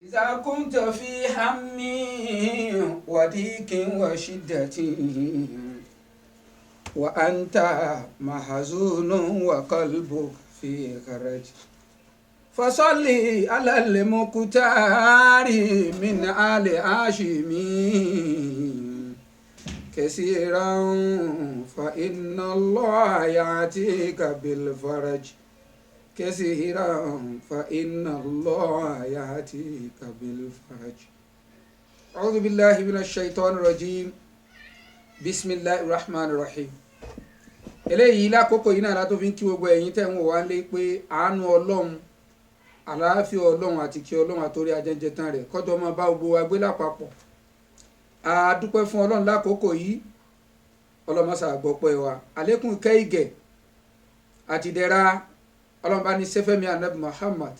إذا كنت في هم وضيق وشدة وأنت محزون وقلبك في غرج فصل على المختار من آل هاشم كثيرا فإن الله يأتيك بالفرج كثيرا فإن الله يأتيك بالفرج. أعوذ بالله من الشيطان الرجيم. بسم الله الرحمن الرحيم. eléyìí lákòókò yìí náà la tó fi ń kí gbogbo ẹ̀yin tẹ́ ń wò wá lé pé àánú ọlọ́run àlàáfíà ọlọ́run àti kí ọlọ́run àtòrí ajẹ́jẹ́ tán rẹ̀ kọ́jọ́ máa bá gbogbo wa gbé lápapọ̀. A dúpẹ́ fún ọlọ́run lákòókò yìí, ọlọ́mọṣà gbọ́pẹ́ wa, àlékún ìkẹ́ ìgẹ̀ àti ìdẹ̀ra ọlọ́run bá ní sẹ́fẹ̀mí anabi Muhammad.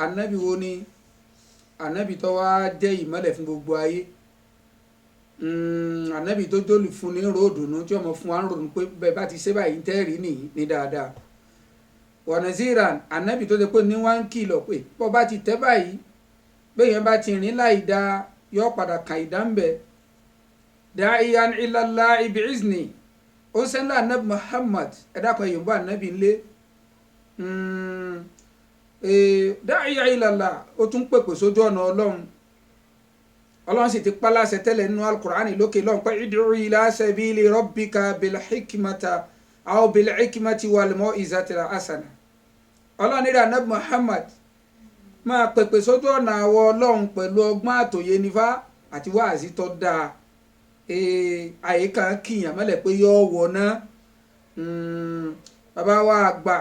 Anabi wo ni anabi tó wá jẹ́ ìmọ́lẹ̀ fún gbogbo ayé, anabi tó jólù fún ní ròdùnú tí ọmọ fún wa ń ròdùnú pé bẹ́ẹ̀ bá ti ṣe báyìí tẹ́rì ní dáadáa. Wa naziran anabi tó ṣe pé ní wọ́n ń kìlọ̀ pé bọ́ bá ti tẹ́ báyìí bẹ́yẹn bá ti rìn láì dá yọ padà kàn ìdá ń bẹ̀. Da'iyan ila Allahi bi'izni, ó sẹ́ńlá anabi Muhammad ẹ̀dá kan yòǹbó anabi ńlẹ̀. Da'iyan ila Allah, ó tún pèpè sójú ọ̀nà ọlọ́run. Ọlọ́run sì ti pa láṣẹ tẹ́lẹ̀ nínú al-Qur'ani lókè lọ́run pé id'u ila sabili rabbika bil hikmati wal mau'izati hasana. Ọlọ́run nílẹ̀ anabi Muhammad máa pèpè sójú ọ̀nà àwọ̀ ọlọ́run pẹ̀lú ọgbọ́n àtòyé nífà àti wáàzí tó dáa. Àyíká kìyàn mọ́lẹ̀ pé yọ wọ̀ náà. Bàbá wa àgbà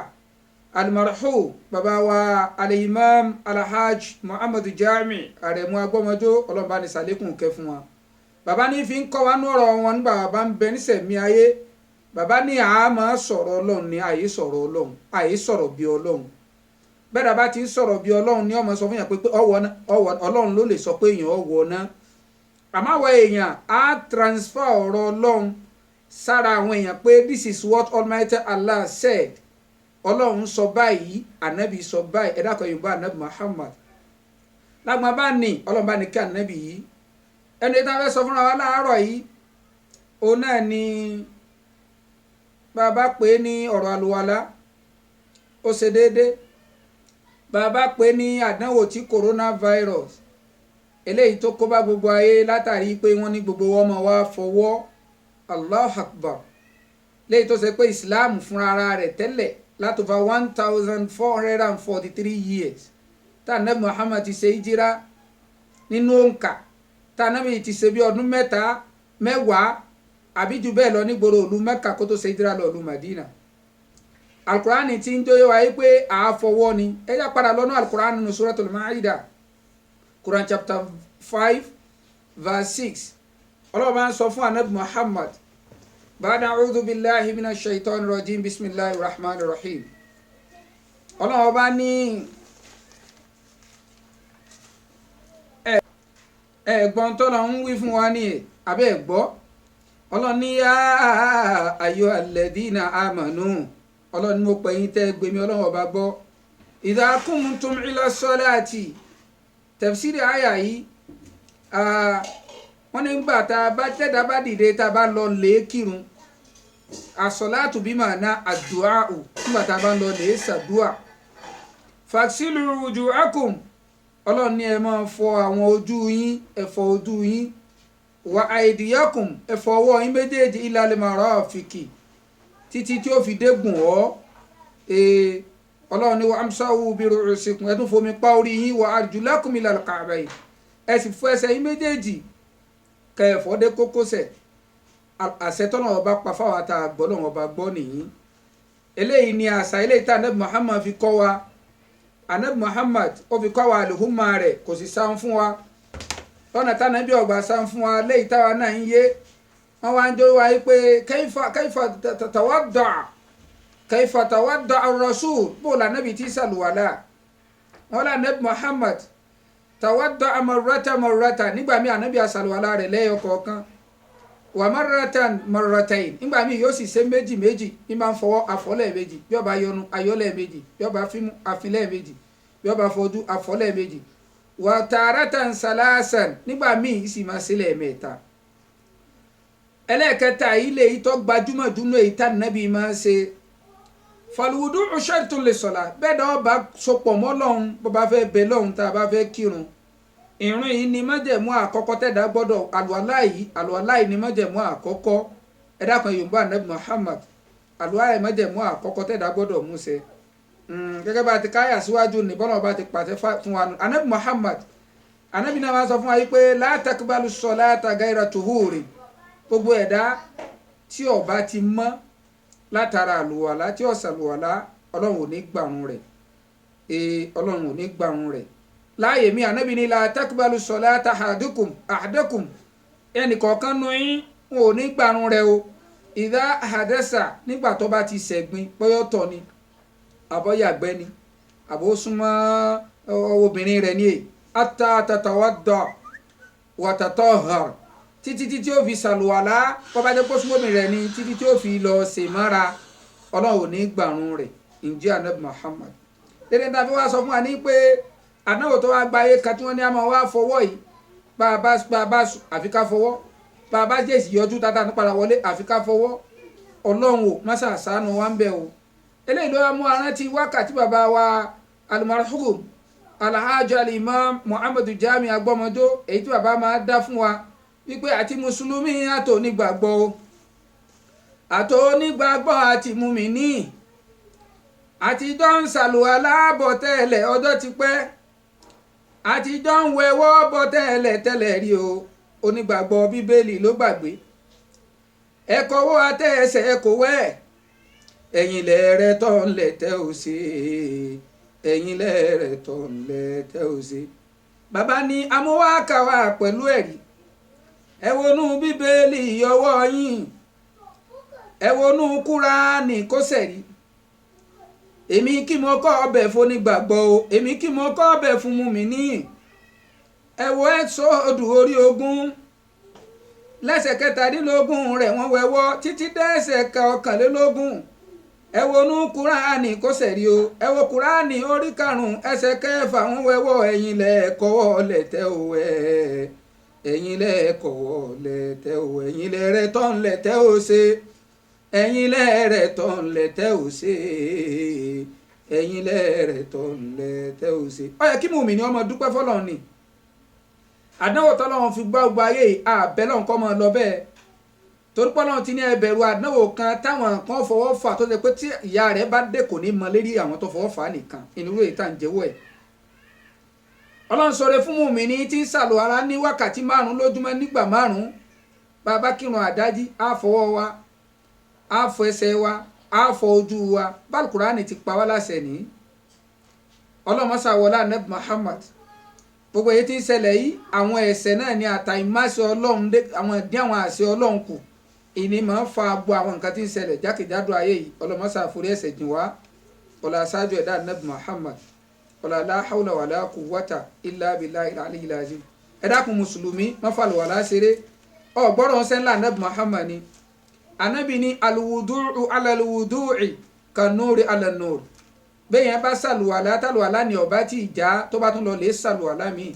almarhu bàbá wa al-imam alhaj muhammadu jami Aremu Agbọ́mọjọ́, ọlọ́run bá ní sàlékún kẹ́ fún wa. Bàbá ní fi ń kọ́ wa ní ọ̀rọ̀ wọn nígbà bàbá ń bẹ nísẹ̀mí ayé. Bàbá ní àmọ́ sọ̀rọ̀ ọlọ́run ní àyè sọ̀rọ̀ ọlọ́run, àyè sọ̀rọ̀ bí ọlọ́run. Bẹ́ẹ̀ bá ti ń sọ̀rọ̀ bí ọlọ́run ní ọmọ sọ fún yàn pé ọlọ́run ló lè sọ pé èèyàn ọwọ́ náà. Àmọ́ àwọn èèyàn á transfer ọ̀rọ̀ ọlọ́run sára àwọn èèyàn pé this is what Almighty Allah said. Ọlọ́run sọ báyìí, ànábì sọ báyìí, ẹ̀dá kan yorùbá ànábì Muhammad. Lágbọ́n bá ní ọlọ́run bá ní kí ànábì yìí. Ẹni tí wọ́n fẹ́ sọ fúnra wa láàárọ̀ yìí, òun náà ni bàbá pè ní ọ̀rọ̀ àlùwàlá, ó ṣe déédéé. Bàbá pè ní àdánwò tí coronavirus eléyìí tó kó bá gbogbo ayé látàrí pé wọ́n ní gbogbo wọn máa wá fọwọ́. Allahu Akbar. Léyìí tó ṣe pé Islam fúnra ara rẹ̀ tẹ́lẹ̀ láti over 1443 years tá ànábì Muhammad ti ṣe ìjírá nínú òǹkà, tá ànábì ti ṣe bí ọdún mẹ́wàá àbí jù bẹ́ẹ̀ lọ nígboro ìlú Mẹ́kà kó tó ṣe ìjírá lọ ìlú Madina. Al-Qur'ani ti ń jóyè wáyé pé àáfọwọ́ ni. Ẹ yá padà lọ́nà Al-Qur'ani nínú Suratul Ma'idah, Quran chapter 5 verse 6. Ọlọ́run bá ń sọ fún ànábì Muhammad, ba'da a'udhu billahi minash shaitanir rajim, bismillahir rahmanir rahim. Ọlọ́run bá ní ẹ̀gbọ́n tó lọ ń wí fún wa ní abẹ́ ẹ̀gbọ́. Ọlọ́run ní yá ayyuhal ladhina amanu, ọlọ́run ní mo pè yín tẹ́ gbèmí ọlọ́run ọba gbọ́. Idha qumtum ila salati, tafsiri àyà yìí wọ́n ní gbà tá a bá tẹ́dá bá dìde tá a bá lọ lè kírun. As-salatu bí màá ná àdúà ò, nígbà tá a bá lọ lè ṣàdúà. Faksilu wujuhakum, ọlọ́run ní ẹ máa fọ àwọn ojú yín, ẹ fọ ojú yín. Wa aydiyakum, ẹ fọ ọwọ́ yín méjèèjì ilal marafiqi títí tí ó fi dégùn ọ́. Ọlọ́run ní wa amsahu bi ru'usikum, ẹ tún fomi pa orí yín. Wa arjulakum ilal ka'bayn, ẹ sì fọ ẹsẹ̀ yín méjèèjì kẹfọ́ dé kókósẹ̀. Àṣẹ tọ́nà ọba pa fáwọn ata gbọ́dọ̀ ọba gbọ́ nìyí. Eléyìí ni àṣà eléyìí tí anabi Muhammad fi kọ́ wa. Anabi Muhammad ó fi kọ́ wa àlùhùmá rẹ̀, kò sì sáwọn fún wa lọ́nà tánàbí ọgbà sáwọn fún wa léyìí táwa náà ń yé. Wọ́n wá ń jó wa yí pé kayfa tawadda ar-rasul, bó lànàbì tí sàlùwàlà. Wọ́n lànàbì Muhammad tawadda marratan, nígbà míì ànábì àsàlùwàlà rẹ̀ lẹ́yọ kọ̀ọ̀kan. Wa marratayn, nígbà míì yóò sì ṣe méjì ní máa ń fọwọ́ àfọ́lẹ̀ méjì, bí ó bá yọnu ayọ́lẹ̀ méjì, bí ó bá fímú àfilẹ̀ méjì, bí ó bá fojú àfọ́lẹ̀ méjì. wa taratan salasan nígbà míì sì máa ṣe lẹ́ẹ̀mẹ́ta. ẹlẹ́ẹ̀kẹta yìí lè yí tó gbajúmọ̀ dúnú èyí tá nàbí máa ṣe falwudu'u shartun lis-salat bẹ́ẹ̀ dáwọ́ bá sopọ̀ mọ́ lọ́hún bó bá fẹ́ bẹ lọ́hún tá a bá fẹ́ kírun ìrun yìí ni májẹ̀mú àkọ́kọ́ tẹ̀dá gbọ́dọ̀ àlùwàlá yìí ni májẹ̀mú àkọ́kọ́ ẹ dákun yorùbá anabi Muhammad àlùwàlá yìí májẹ̀mú àkọ́kọ́ tẹ̀dá gbọ́dọ̀ mú ṣẹ gẹ́gẹ́ bá ti káyà síwájú ní bọ́lá ọba ti pàṣẹ fún wa anabi Muhammad anabi náà máa sọ fún wa yìí pé la taqbalu salata ghayra tuhuri gbogbo ẹ̀dá tí ó bá ti mọ́ látara àlùwàlá tí ó ṣàlùwàlá ọlọ́run ò ní gbàrún rẹ̀ ọlọ́run ò ní gbàrún rẹ̀ láàyè mi ànábì ní la takbalu salata ahadakum ẹnìkọ̀ọ̀kan nu yín wọn ò ní gbàrún rẹ̀ o ìdá àhàdẹ́sà nígbà tó bá ti ṣẹ̀gbin pọ́yọ́tọ̀ ni àbọ̀yàgbẹ́ ni àbò súnmọ́ obìnrin rẹ̀ ní èyí ata tatawadda wa tatahhar títí tí ó fi ṣàlùwàlá kó bá jẹ́ pé súnmọ́ obìnrin rẹ̀ ní títí tí ó fi lọ ṣèmára ọlọ́run ò ní gbàrún rẹ̀ ǹjẹ́ ànábì Muhammad dédé tàbí wá sọ fún wa ní pé àdáwò tó wá gba ayé kan tí wọ́n ní a máa wá fọwọ́ yìí bá a bá àfi ká fọwọ́ bá a bá jèsì yọjú tata ní padà wọlé àfi ká fọwọ́ ọlọ́run ò má ṣàṣàánú wa ń bẹ̀ o eléyìí ló wá mú arántí wákàtí bàbá wa almarhum alhaji alimam muhammadu jami agbọmọdó èyí tí bàbá máa dá fún wa wípé àti mùsùlùmí àtònígbàgbọ́ àti mùmíní àtijọ́ ń ṣàlùwàlá bọ̀ tẹ́lẹ̀ ọjọ́ ti pẹ́ àtijọ́ ń wẹwọ́ bọ̀ tẹ́lẹ̀ rí o onígbàgbọ́ bíbélì ló gbàgbé ẹ̀kọ́wọ́ àtẹ ẹsẹ̀ ẹ̀kọ́wẹ́ ẹ̀yìn lẹ́rẹ̀ tọ́ ń lẹ̀ tẹ́ ò ṣe ẹ̀yìn lẹ́rẹ̀ tọ́ ń lẹ̀ tẹ́ ò ṣe. bàbá ní amúwákàwá pẹ̀lú ẹ̀rí ẹ wọnú bíbélì ọwọ́ yín ẹ wọnú kúránì kó sẹ̀rí èmi kí mo kọ́ ọbẹ̀ fún onígbàgbọ́ o èmi kí mo kọ́ ọbẹ̀ fún mùmíní ẹ wo Ẹ́sọ́dù orí 20 lẹ́sẹ̀ 17 rẹ̀ wọ́n wẹ̀wọ́ títí dẹ́sẹ̀ 21 ẹ wọnú kúránì kó sẹ̀rí o ẹ wo kúránì orí 5 ẹsẹ̀ 6 wọ́n wẹ̀wọ́ ẹ̀yin lẹ́ẹ̀kọ́wọ́ lẹ́tẹ̀ o ẹ̀yin lẹ́ẹ̀kọ́wọ́ lẹ́tẹ̀ o ẹ̀yin lẹ́rẹ̀ tọ́ ń lẹ́tẹ̀ o ṣe ẹ̀yin lẹ́rẹ̀ tọ́ ń lẹ́tẹ̀ ò ṣe ẹ̀yin lẹ́rẹ̀ tọ́ ń lẹ́tẹ̀ ò ṣe. ó yẹ kí mùmínì ọmọ dúpẹ́ fọlọ́run ni àdánwò tọ́lọ́run fi gbá gbogbo ayé àbẹ́lọ́run kọ́ mọ́ lọ bẹ́ẹ̀ torí pọ́lọ́run ti ní ẹbẹ̀rù àdánwò kan táwọn kan fọwọ́ fà tó ṣe pé tí ìyá rẹ̀ bá dé kò ní mọ lérí àwọn tó fọwọ́ fà á nìkan inú rẹ̀ tá à ń jẹ́wọ́ ẹ̀. ọlọ́run sọ̀rọ̀ fún mùmínì tí ń ṣàlùwàlá ní wákàtí 5 lójúmọ́ nígbà 5 bàbá kírun àdájí á fọwọ́ wa á fọ ẹsẹ̀ wa á fọ ojú wa bálùkùránì ti pa wá láṣẹ ní ọlọ́mọṣà wọlá nẹ́bù Muhammad gbogbo èyí tí ń ṣẹlẹ̀ yìí àwọn ẹ̀ṣẹ̀ náà ní àtàìmáṣe ọlọ́run dé àwọn ìdí àwọn àṣẹ ọlọ́run kù ìní máa ń fa agbo àwọn nǹkan tí ń ṣẹlẹ̀ jákèjádò ayé yìí ọlọ́mọṣà àforí ẹ̀ṣẹ̀ jìn wá ọlá aṣáájú ẹ̀dá nẹ́bù Muhammad ọlá la hawla wala quwwata illa billahi al-aliyyil azim ẹ dákun mùsùlùmí má fàlùwàlá ṣeré ọ̀gbọ́rọ̀ ṣẹ́ńlá nẹ́bù Muhammad ni anabi ni alwudu'u ala alwudu'i kanuri ala nur bẹ́ẹ̀ yẹn bá ṣàlùwàlá tàlùwàlá ni ọba tí ìjà tó bá tún lọ lè ṣàlùwàlá mi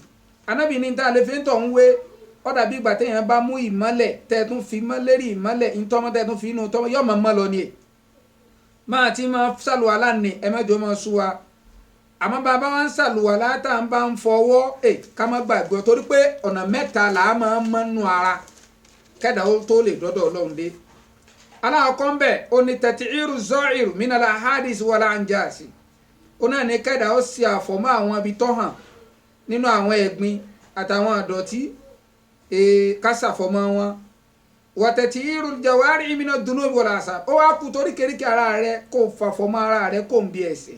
anabi ni tá a lè fi ń tọ̀ ń wé ó dàbí ìgbà téèyàn bá mú ìmọ́lẹ̀ tẹ́ tún fi mọ́ lérí ìmọ́lẹ̀ ìtọ́mọ́ tẹ́ tún fi inú tọ́mọ́ yọ̀ mọ́ lọ ni ẹ̀ máa ti máa ṣàlùwàlá ni ẹ mẹ́jọ máa sú wa àmọ́ bàbá wa ń ṣàlùwàlá tá à ń bá ń fọwọ́ ká má gbàgbé torí pé ọ̀nà mẹ́ta là á máa ń mọ́nú ara kẹ́dà ó tó lè dọ́dọ̀ ọlọ́run dé aláàkọ́ ń bẹ̀ ó ní tẹ̀tìrù zọ́ọ̀rù mínàlá hadis wọlá anjasi ó náà ní kẹ́dà ó sì àfọ̀mọ́ àwọn ibi tó hàn nínú àwọn ẹ̀gbin àtàwọn àdọ̀tí kásàfọ̀mọ́ wọn wọ̀tẹ̀tìrù jawari ìmìnà dùnú wọlá àṣà ó wá kú torí kéríkì ara rẹ kó fàfọ̀mọ́ ara rẹ kó ń bí ẹ̀ṣẹ̀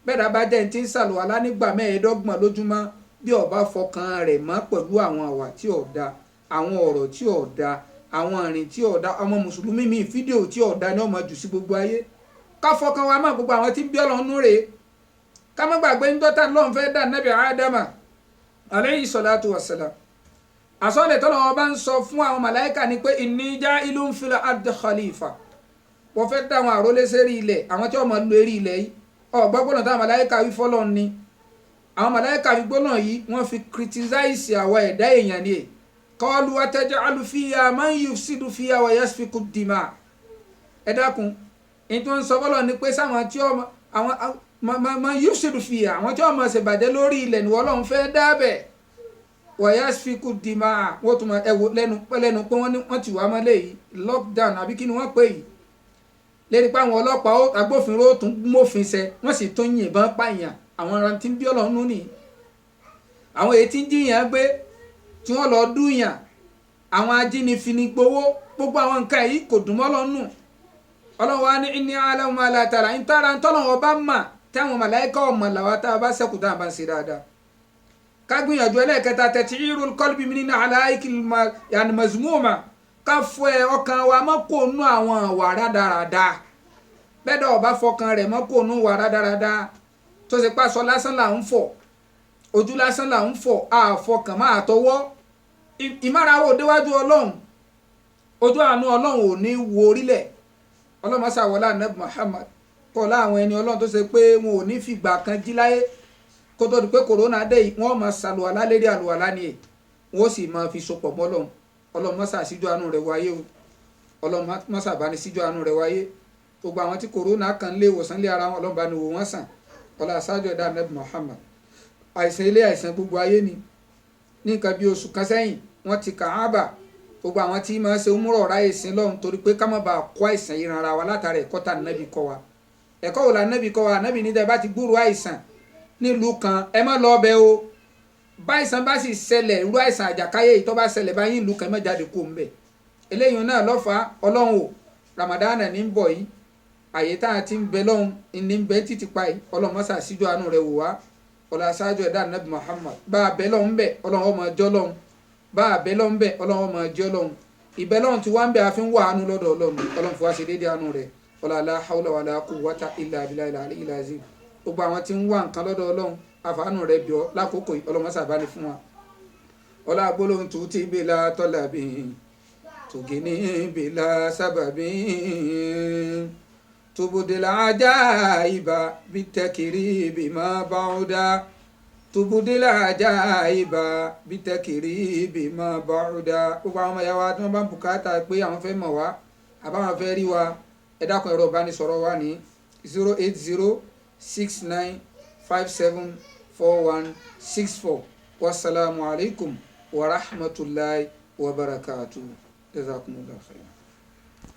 bẹ́ẹ̀ dábàá jẹ́ ti ń ṣàlùwàlá nígbà 25 lójúmọ́ bí ó bá fọkàn rẹ̀ mọ́ pẹ̀lú àwọn àwà tí ò da àwọn ọ̀rọ̀ tí ò da àwọn ìrìn tí ọ̀dà ọmọ mùsùlùmí mi fídíò tí ọ̀dà ni ọmọ jù sí gbogbo ayé ká fọkàn wa mọ́ gbogbo àwọn tí ń bí ọlọ́run nú rèé ká má gbàgbé ń dọ́tà lọ́n fẹ́ dà nẹ́bí ádámà alayhi salatu wassalam àsọ̀lẹ̀ tọ́lọ́ wọn bá ń sọ fún àwọn màláìkà ni pé inni ja'ilun fil ardi khalifa wọ́n fẹ́ dá àwọn àrólé sérí ilẹ̀ àwọn tí wọ́n máa lo eré ilẹ̀ yìí ọ̀gbọ́gbọ́nà táwọn màláìkà wí fọ́lọ́ ni àwọn màláíkà fi gbólóhùn yìí wọ́n fi criticize àwọn ẹ̀dá èèyàn ni qalu ataj'alu fiha man yufsidu fiha wa yasfiku dima. ẹ dákun ní tí wọ́n ń sọ bọ́lọ̀ ni pé sáwọn tí àwọn man yufsidu fiha àwọn tí wọ́n máa ṣèbàjẹ́ lórí ilẹ̀ ni Ọlọ́run fẹ́ dábẹ̀ wa yasfiku dima. wọ́n tún máa ẹ̀wò lẹ́nu pé wọ́n ti wá mọ́lẹ̀ yìí lockdown àbí kí ni wọ́n pè yìí lérí pé àwọn ọlọ́pàá agbófinró tún mófin ṣe wọ́n sì tún yìnbọn pààyàn àwọn ọ̀ràn tí ń bí Ọlọ́run nú nìyí. àwọn èyí tí ń jiyàn gbé tí wọ́n lọ dúyàn àwọn ajínigbé gbowó gbogbo àwọn nǹkan yìí kò dùn mọ́ Ọlọ́run nù. Ọlọ́run wa ní inni a'lamu ma la tara ń tara ń tọ́lọ̀ ọba mà tí àwọn màláíkà ọmọ làwọn tá a bá sẹ́kù tá a bá ń ṣe dáadáa. ká gbìyànjú ẹlẹ́ẹ̀kẹta tat'irul qalbi min halaikil yani mazmuma ká fọ ọkàn wa mọ́ kó nú àwọn àwà rádaràda bẹ́ẹ̀ dọ̀ ọba fọkàn rẹ̀ mọ́ kó nú wà rádaràda tó ṣe pàṣọ lásán là ń fọ̀ ojú lásán là ń fọ̀ àfọkàn máa tọwọ́ ìmárawó déwájú Ọlọ́run ojú àánú Ọlọ́run ò ní wo orílẹ̀ Ọlọ́run má ṣàwọlá Ànábì Muhammad kọ́ láwọn ẹni Ọlọ́run tó ṣe pé wọn ò ní fìgbà kan jí láyé kó tó di pé kòrónà dé yìí wọ́n máa ṣàlùwàlá lérí àlùwàlá ni wọ́n sì máa fi sopọ̀ mọ́ Ọlọ́run. Ọlọ́run má ṣà síjú àánú rẹ̀ wáyé o Ọlọ́run má ṣà bá ní síjú àánú rẹ̀ wáyé gbogbo àwọn tí kòrónà kan lé ìwòsàn lé ara wọn Ọlọ́run bá ní wò wọ́n sàn ọlá aṣáájú ẹ̀dá Ànábì Muhammad. àìsàn ilé àìsàn gbogbo ayé ni ní nǹkan bí oṣù kan sẹ́yìn wọ́n ti Káàbà gbogbo àwọn tí máa ń ṣe umrọ̀ ráyè sí lọ́run torí pé ká má bàa kó àìsàn yìí ran ara wa látara ẹ̀kọ́ tá Ànábì kọ́ wa. ẹ̀kọ́ wo la Ànábì kọ́ wa? Ànábì ní tẹ́ bá ti gbúròó àìsàn nílùú kan ẹ má lọ bẹ̀ o báyìísàn bá sì ṣẹlẹ̀ irú àìsàn àjàkáyé yìí tó bá ṣẹlẹ̀ báyìí ìlú kan má jáde kó ń bẹ̀. eléyìí náà lọ́fà Ọlọ́run o Ramadan ní ń bọ̀ yìí àyè tá a ti ń bẹ lọ́hùn ní ń bẹ títí pa yìí Ọlọ́run má ṣà síjú àánú rẹ̀ wò wá ọlá aṣáájú ẹ̀dá Ànábì Muhammad bá a bẹ lọ́hùn bẹ̀ Ọlọ́run ọmọ ẹjọ́ lọ́hùn bá a bẹ lọ́hùn bẹ̀ Ọlọ́run ọmọ ẹjọ́ lọ́hùn ìbẹ̀ lọ́hùn tí wá ń bẹ àfi ń wà àánú lọ́dọ̀ Ọlọ́run fún wa ṣe déédéé àánú rẹ̀ ọlá la hawla wala quwwata illa billahi al-aliyyil azim. gbogbo àwọn tí ń wá nǹkan lọ́dọ̀ Ọlọ́run àfàánú rẹ̀ bíọ́ lákòókò yìí Ọlọ́run má ṣà bá ní fún wa ọlá gbólóhùn tó ti bila tọ́làbí tògìní bila sábàbí tubudila ajaiba bitakiri bima bauda tubudila ajaiba bitakiri bima bauda. gbogbo àwọn ọmọ ìyá wa tí wọ́n bá ń bùkátà pé àwọn fẹ́ mọ̀ wá àbáwọn fẹ́ rí wa ẹ dákun ẹ̀rọ ìbánisọ̀rọ̀ wa ní 08069574164. wasalaamu alaykum wa rahmatulahi wa barakatuh. jazakumullahu khairan.